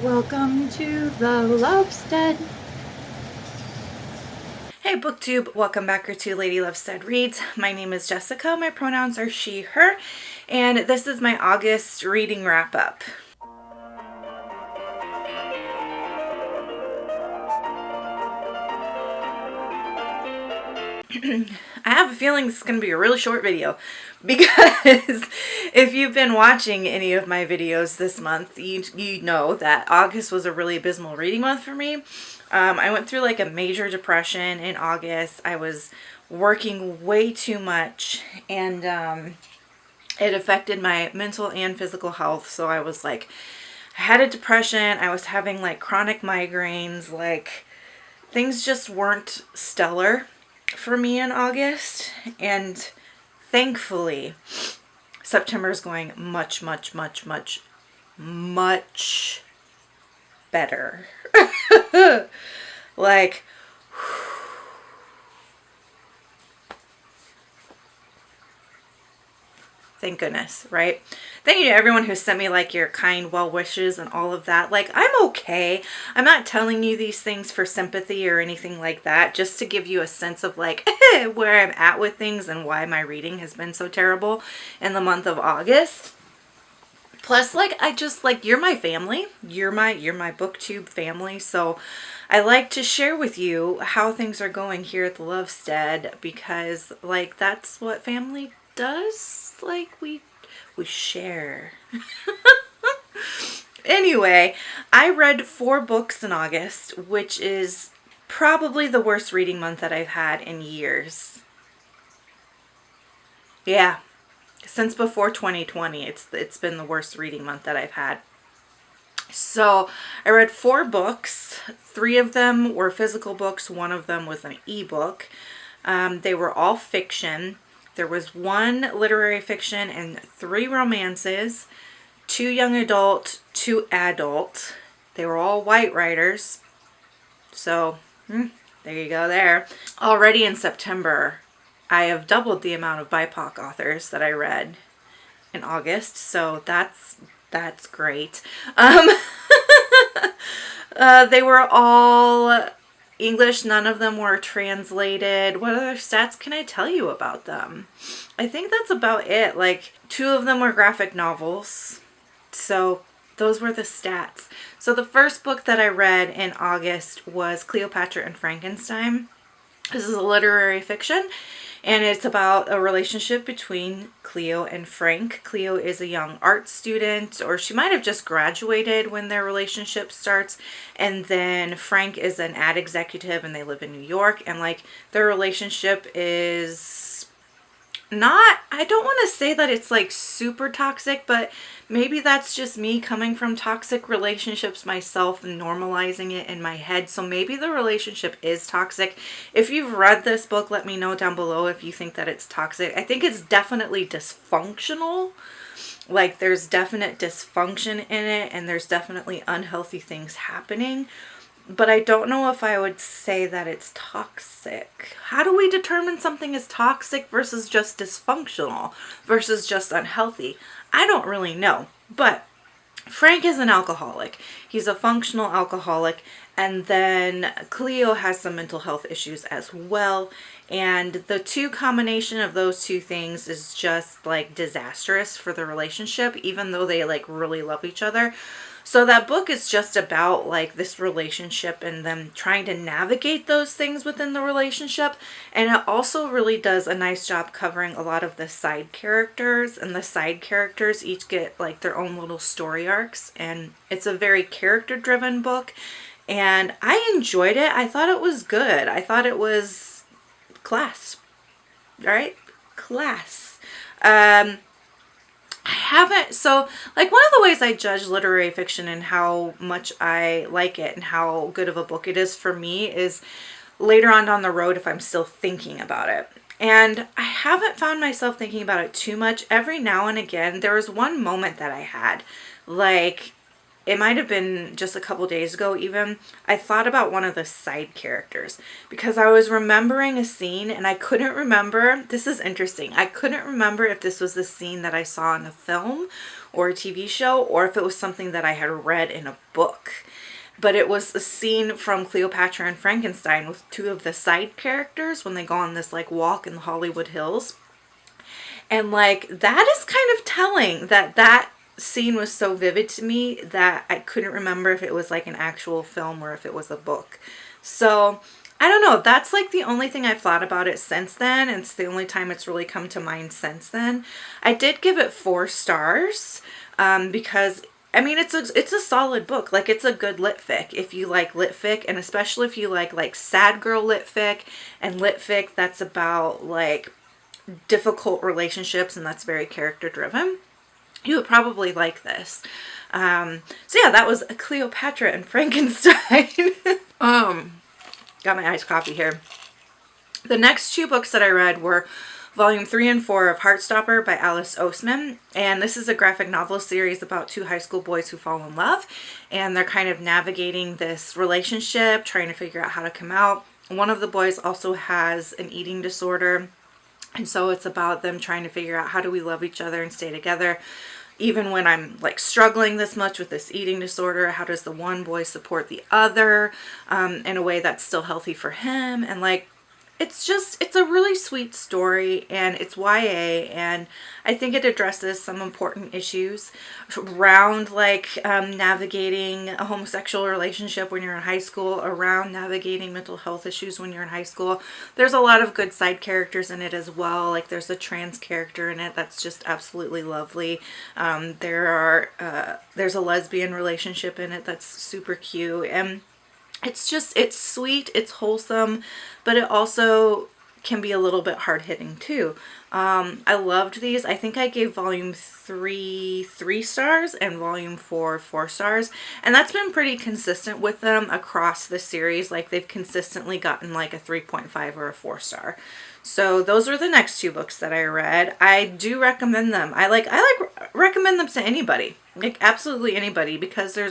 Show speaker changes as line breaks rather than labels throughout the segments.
Welcome to the Lovestead.
Hey booktube, welcome back to Lady Lovestead Reads. My name is Jessica, my pronouns are she, her, and this is my August reading wrap up. I have a feeling this is going to be a really short video because if you've been watching any of my videos this month, you know that August was a really abysmal reading month for me. I went through like a major depression in August. I was working way too much and it affected my mental and physical health. So I was like, I had a depression. I was having like chronic migraines. Like things just weren't stellar for me in August, and thankfully September is going much better. Like, thank goodness, right? Thank you to everyone who sent me like your kind well wishes and all of that. Like, I'm okay. I'm not telling you these things for sympathy or anything like that, just to give you a sense of like where I'm at with things and why my reading has been so terrible in the month of August. Plus, like, I just like, you're my family. You're my booktube family. So I like to share with you how things are going here at the Lovestead, because like that's what family does. Like we share. Anyway, I read 4 books in August, which is probably the worst reading month that I've had in years. Yeah, since before 2020, it's been the worst reading month that I've had. So I read 4 books. 3 of them were physical books. 1 of them was an ebook. They were all fiction. There was 1 literary fiction and 3 romances, 2 young adult, 2 adult. They were all white writers. So there you go there. Already in September, I have doubled the amount of BIPOC authors that I read in August. So that's great. They were all English. None of them were translated. What other stats can I tell you about them? I think that's about it. Like 2 of them were graphic novels. So those were the stats. So the first book that I read in August was Cleopatra and Frankenstein. This is a literary fiction, and it's about a relationship between Cleo and Frank. Cleo is a young art student, or she might have just graduated when their relationship starts. And then Frank is an ad executive and they live in New York. And like their relationship is not, I don't want to say that it's like super toxic, but maybe that's just me coming from toxic relationships myself and normalizing it in my head. So maybe the relationship is toxic. If you've read this book, let me know down below if you think that it's toxic. I think it's definitely dysfunctional. Like there's definite dysfunction in it and there's definitely unhealthy things happening. But I don't know if I would say that it's toxic. How do we determine something is toxic versus just dysfunctional versus just unhealthy? I don't really know. But Frank is an alcoholic. He's a functional alcoholic. And then Cleo has some mental health issues as well. And the combination of those 2 things is just like disastrous for the relationship, even though they like really love each other. So that book is just about like this relationship and them trying to navigate those things within the relationship. And it also really does a nice job covering a lot of the side characters, and the side characters each get like their own little story arcs, and it's a very character driven book. And I enjoyed it. I thought it was good. I thought it was class. All right? Class. I haven't, so like one of the ways I judge literary fiction and how much I like it and how good of a book it is for me is later on down the road if I'm still thinking about it. And I haven't found myself thinking about it too much. Every now and again, there was one moment that I had, like it might have been just a couple days ago even, I thought about one of the side characters because I was remembering a scene and I couldn't remember. This is interesting. I couldn't remember if this was the scene that I saw in a film or a TV show or if it was something that I had read in a book. But it was a scene from Cleopatra and Frankenstein with two of the side characters when they go on this like walk in the Hollywood Hills. And like that is kind of telling that that scene was so vivid to me that I couldn't remember if it was like an actual film or if it was a book. So I don't know. That's like the only thing I've thought about it since then. And it's the only time it's really come to mind since then. I did give it 4 stars because I mean, it's a solid book. Like, it's a good lit fic if you like lit fic, and especially if you like sad girl lit fic and lit fic that's about like difficult relationships and that's very character driven. You would probably like this. So yeah, that was Cleopatra and Frankenstein. Got my iced coffee here. The next 2 books that I read were Volume 3 and 4 of Heartstopper by Alice Oseman. And this is a graphic novel series about 2 high school boys who fall in love. And they're kind of navigating this relationship, trying to figure out how to come out. One of the boys also has an eating disorder. And so it's about them trying to figure out how do we love each other and stay together. Even when I'm like struggling this much with this eating disorder, how does the one boy support the other in a way that's still healthy for him? And like, it's a really sweet story, and it's YA, and I think it addresses some important issues around like navigating a homosexual relationship when you're in high school, around navigating mental health issues when you're in high school. There's a lot of good side characters in it as well. Like there's a trans character in it that's just absolutely lovely. There's a lesbian relationship in it that's super cute, and it's sweet, it's wholesome, but it also can be a little bit hard-hitting too. I loved these. I think I gave Volume 3 3 stars and Volume 4 4 stars, and that's been pretty consistent with them across the series. Like they've consistently gotten like a 3.5 or a 4 star. So those are the next 2 books that I read. I do recommend them. I recommend them to anybody, like absolutely anybody, because there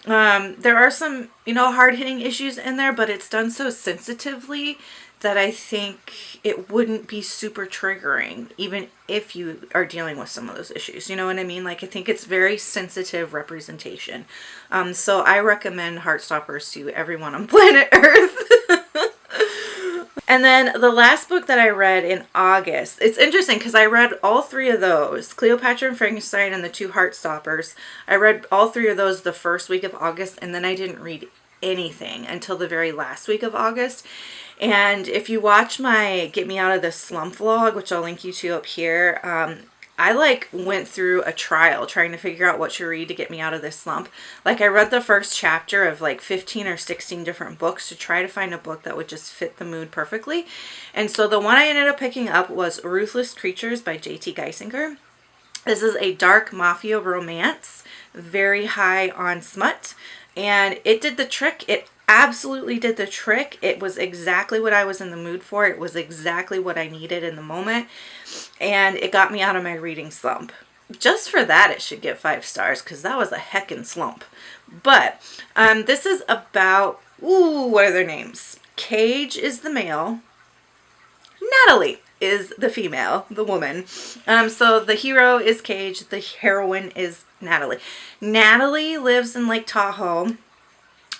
are some, hard-hitting issues in there, but it's done so sensitively that I think it wouldn't be super triggering, even if you are dealing with some of those issues. You know what I mean? Like, I think it's very sensitive representation. So I recommend Heartstoppers to everyone on planet Earth. And then the last book that I read in August, it's interesting because I read all 3 of those, Cleopatra and Frankenstein and the 2 Heartstoppers. I read all 3 of those the first week of August, and then I didn't read anything until the very last week of August. And if you watch my Get Me Out of This Slump vlog, which I'll link you to up here, I like went through a trial trying to figure out what to read to get me out of this slump. Like I read the first chapter of like 15 or 16 different books to try to find a book that would just fit the mood perfectly. And so the one I ended up picking up was Ruthless Creatures by J.T. Geisinger. This is a dark mafia romance, very high on smut, and it did the trick. It absolutely did the trick. It was exactly what I was in the mood for. It was exactly what I needed in the moment, and it got me out of my reading slump. Just for that, it should get 5 stars because that was a heckin' slump. But this is about, what are their names? Cage is the male. Natalie is the female, the woman. So the hero is Cage, the heroine is Natalie. Natalie lives in Lake Tahoe,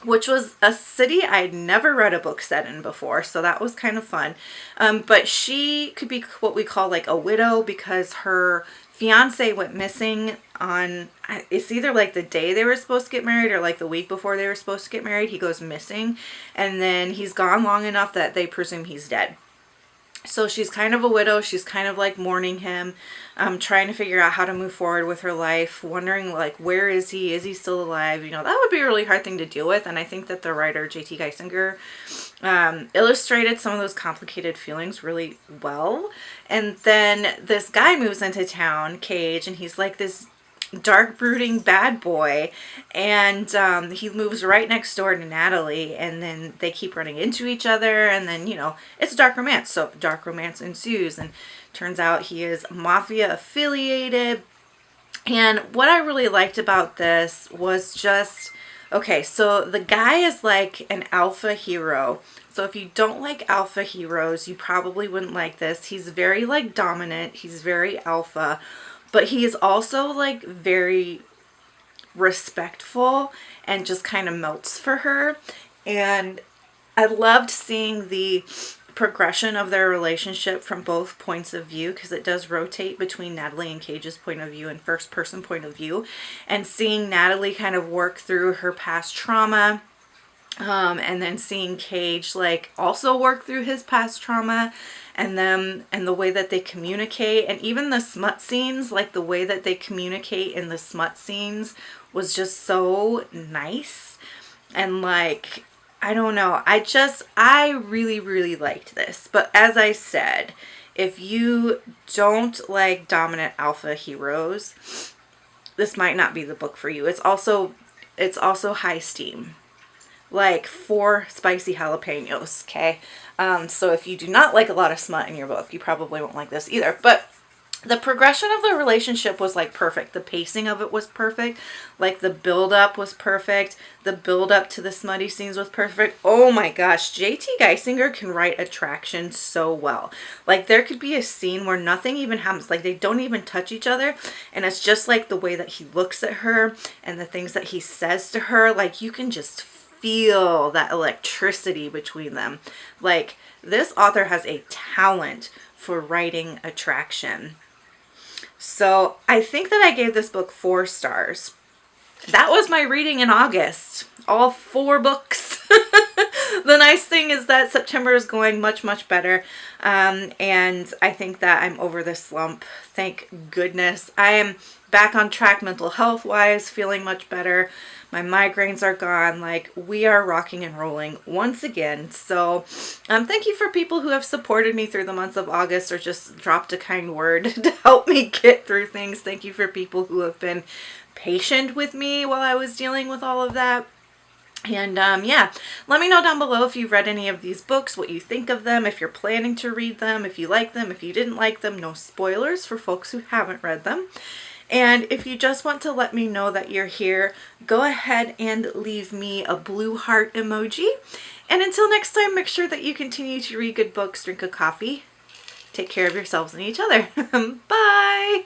which was a city I'd never read a book set in before, so that was kind of fun. But she could be what we call like a widow because her fiance went missing on, it's either like the day they were supposed to get married or like the week before they were supposed to get married. He goes missing, and then he's gone long enough that they presume he's dead. So she's kind of a widow. She's kind of like mourning him, trying to figure out how to move forward with her life, wondering like, where is he? Is he still alive? That would be a really hard thing to deal with. And I think that the writer J.T. Geisinger illustrated some of those complicated feelings really well. And then this guy moves into town, Cage, and he's like this dark brooding bad boy, and he moves right next door to Natalie, and then they keep running into each other, and then it's a dark romance, so dark romance ensues, and turns out he is mafia affiliated, And what I really liked about this was just, okay, so the guy is like an alpha hero. So if you don't like alpha heroes, you probably wouldn't like this. He's very like dominant, he's very alpha, but he is also like very respectful and just kind of melts for her. And I loved seeing the progression of their relationship from both points of view, because it does rotate between Natalie and Cage's point of view and first person point of view, and seeing Natalie kind of work through her past trauma, and then seeing Cage like also work through his past trauma, and the way that they communicate, and even the smut scenes, like the way that they communicate in the smut scenes was just so nice. And like, I don't know, I really, really liked this. But as I said, if you don't like dominant alpha heroes, this might not be the book for you. It's also high steam, like 4 spicy jalapenos, okay? So if you do not like a lot of smut in your book, you probably won't like this either. But the progression of the relationship was like perfect. The pacing of it was perfect. Like the build up was perfect. The build up to the smutty scenes was perfect. Oh my gosh, JT Geisinger can write attraction so well. Like there could be a scene where nothing even happens. Like they don't even touch each other. And it's just like the way that he looks at her and the things that he says to her. Like you can just feel that electricity between them. Like this author has a talent for writing attraction. So I think that I gave this book 4 stars. That was my reading in August. All 4 books. The nice thing is that September is going much, much better. And I think that I'm over this slump. Thank goodness. I am back on track mental health wise, feeling much better. My migraines are gone. Like we are rocking and rolling once again. So thank you for people who have supported me through the months of August or just dropped a kind word to help me get through things. Thank you for people who have been patient with me while I was dealing with all of that. And yeah, let me know down below if you've read any of these books, what you think of them, if you're planning to read them, if you like them, if you didn't like them. No spoilers for folks who haven't read them. And if you just want to let me know that you're here, go ahead and leave me a blue heart emoji. And until next time, make sure that you continue to read good books, drink a coffee, take care of yourselves and each other. Bye!